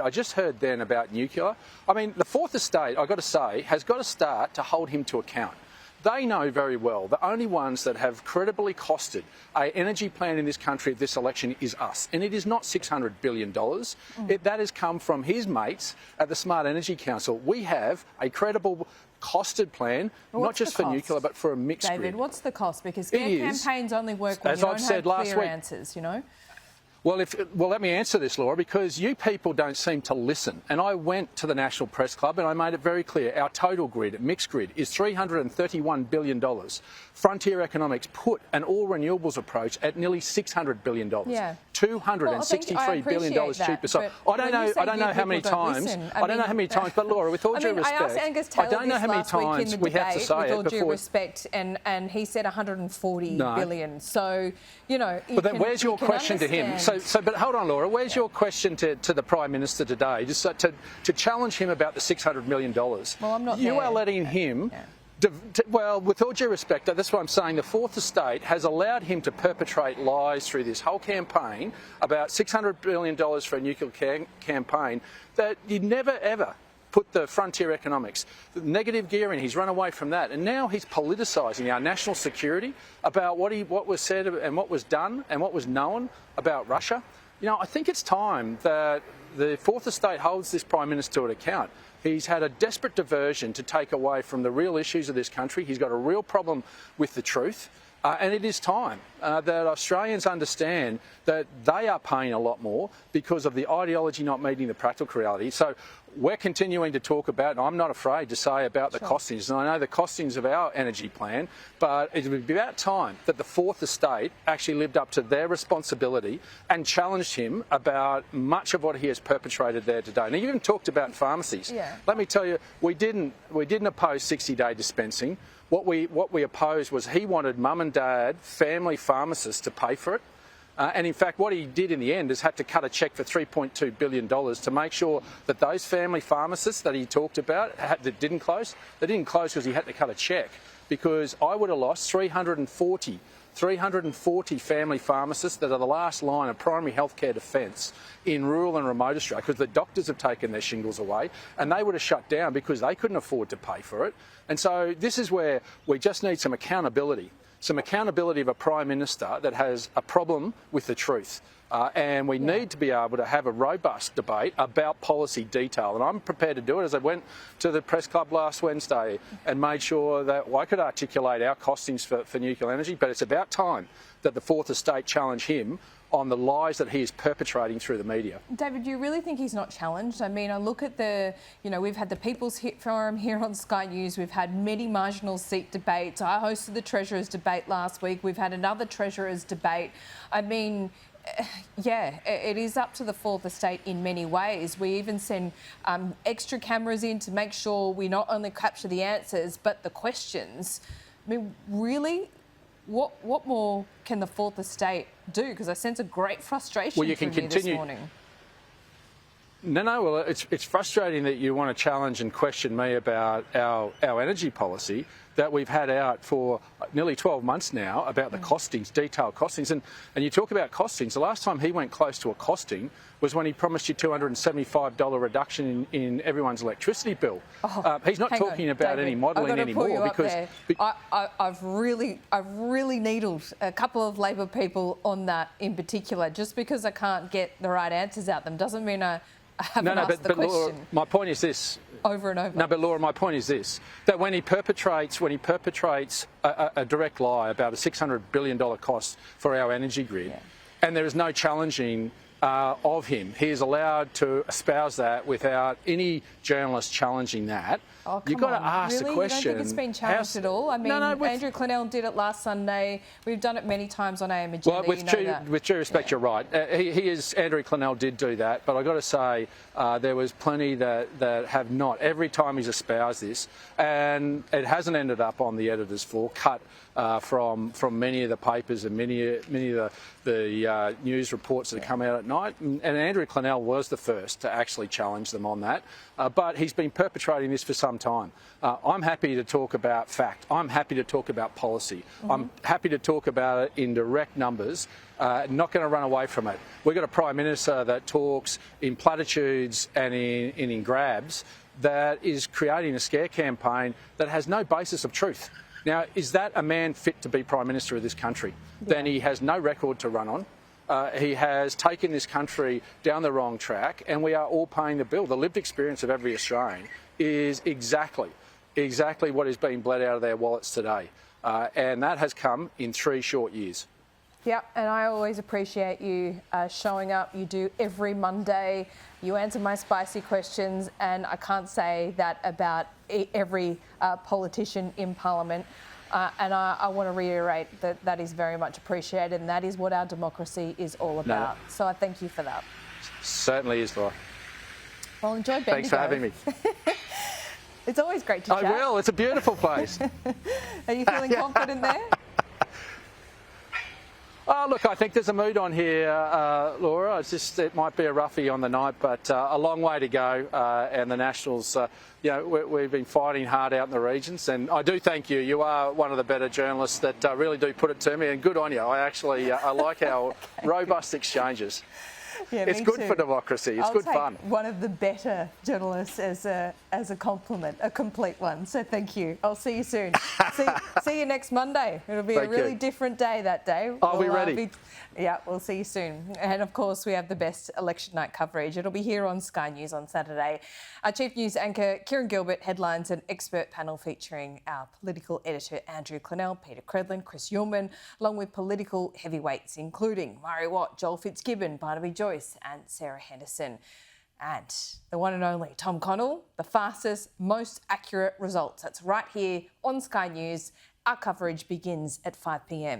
I just heard then about nuclear. I mean, the Fourth Estate, I've got to say, has got to start to hold him to account. They know very well the only ones that have credibly costed an energy plan in this country at this election is us. And it is not $600 billion. That has come from his mates at the Smart Energy Council. We have a credible costed plan, not just for nuclear, but for a mixed grid. David, what's the cost? Because campaigns only work when you don't have clear answers, you know? Well, let me answer this, Laura, because you people don't seem to listen. And I went to the National Press Club and I made it very clear. Our total grid, mixed grid, is $331 billion. Frontier Economics put an all-renewables approach at nearly $600 billion. Yeah. $263 billion cheaper. So I don't know how many times. I don't know how many times. But Laura, with all due respect, I asked Angus Taylor I don't know how many times we have to say it with all due respect, and he said 140 billion. So you know. But then, where's your question to him? But hold on, Laura. Where's your question to the Prime Minister today? Just to challenge him about the $600 million. Well, I'm not. You are letting him. Yeah. Well, with all due respect, that's what I'm saying. The Fourth Estate has allowed him to perpetrate lies through this whole campaign about $600 billion for a nuclear campaign that you'd never, ever put the frontier economics, the negative gear in. He's run away from that. And now he's politicising our national security about what was said and what was done and what was known about Russia. You know, I think it's time that the Fourth Estate holds this Prime Minister to account. He's had a desperate diversion to take away from the real issues of this country. He's got a real problem with the truth. And it is time that Australians understand that they are paying a lot more because of the ideology not meeting the practical reality. So we're continuing to talk about, and I'm not afraid to say about the costings, and I know the costings of our energy plan, but it would be about time that the Fourth Estate actually lived up to their responsibility and challenged him about much of what he has perpetrated there today. And he even talked about pharmacies. Yeah. Let me tell you, we didn't oppose 60-day dispensing. What we opposed was he wanted mum and dad, family pharmacists to pay for it. And in fact, what he did in the end is had to cut a cheque for $3.2 billion to make sure that those family pharmacists that he talked about that didn't close, they didn't close because he had to cut a cheque. Because I would have lost 340 family pharmacists that are the last line of primary healthcare defence in rural and remote Australia, because the doctors have taken their shingles away and they would have shut down because they couldn't afford to pay for it. And so this is where we just need some accountability of a Prime Minister that has a problem with the truth. And we need to be able to have a robust debate about policy detail. And I'm prepared to do it, as I went to the press club last Wednesday and made sure that I could articulate our costings for nuclear energy. But it's about time that the Fourth Estate challenge him on the lies that he is perpetrating through the media. David, do you really think he's not challenged? I mean, I look at we've had the People's Forum here on Sky News. We've had many marginal seat debates. I hosted the Treasurer's debate last week. We've had another Treasurer's debate. I mean, yeah, it is up to the Fourth Estate in many ways. We even send extra cameras in to make sure we not only capture the answers, but the questions. I mean, really? What more can the Fourth Estate do? Because I sense a great frustration from you this morning. No. Well, it's frustrating that you want to challenge and question me about our energy policy that we've had out for nearly 12 months now about the costings, detailed costings. And you talk about costings. The last time he went close to a costing was when he promised you $275 reduction in everyone's electricity bill. He's not talking about David, any modelling anymore because I've really needled a couple of Labor people on that in particular. Just because I can't get the right answers out them doesn't mean I haven't asked the question. Laura, my point is this. Over and over. No, but Laura, my point is this: that when he perpetrates a direct lie about a $600 billion cost for our energy grid, and there is no challenging of him, he is allowed to espouse that without any journalist challenging that. You've got to ask the question. You don't think it's been challenged at all? I mean, Andrew Clennell did it last Sunday. We've done it many times on AM Agenda. Well, with due respect, you're right. Andrew Clennell did do that, but I've got to say there was plenty that have not. Every time he's espoused this, and it hasn't ended up on the editor's floor, cut from many of the papers and many of the news reports that have come out at fortnight, and Andrew Clennell was the first to actually challenge them on that, but he's been perpetrating this for some time. I'm happy to talk about fact. I'm happy to talk about policy. I'm happy to talk about it in direct numbers, not going to run away from it. We've got a Prime Minister that talks in platitudes and in grabs that is creating a scare campaign that has no basis of truth. Now, is that a man fit to be Prime Minister of this country? Yeah. Then he has no record to run on. He has taken this country down the wrong track, and we are all paying the bill. The lived experience of every Australian is exactly what is being bled out of their wallets today. And that has come in 3 short years. Yeah, and I always appreciate you showing up. You do every Monday. You answer my spicy questions, and I can't say that about every politician in Parliament. And I want to reiterate that that is very much appreciated, and that is what our democracy is all about. No. So I thank you for that. Certainly is, Laura. Well, enjoy Bendigo. Thanks for having me. It's always great to chat. I will. It's a beautiful place. Are you feeling confident there? Look, I think there's a mood on here, Laura. It might be a roughie on the night, but a long way to go. And the Nationals, we've been fighting hard out in the regions. And I do thank you. You are one of the better journalists that really do put it to me. And good on you. I like our robust exchanges. Yeah, it's good for democracy. It's good fun. One of the better journalists as a compliment, a complete one. So thank you. I'll see you soon. see you next Monday. It'll be a really different day that day. Are we ready? We'll see you soon. And of course, we have the best election night coverage. It'll be here on Sky News on Saturday. Our chief news anchor, Kieran Gilbert, headlines an expert panel featuring our political editor, Andrew Clennell, Peter Credlin, Chris Ullman, along with political heavyweights, including Murray Watt, Joel Fitzgibbon, Barnaby Joyce and Sarah Henderson. And the one and only Tom Connell, the fastest, most accurate results. That's right here on Sky News. Our coverage begins at 5 p.m.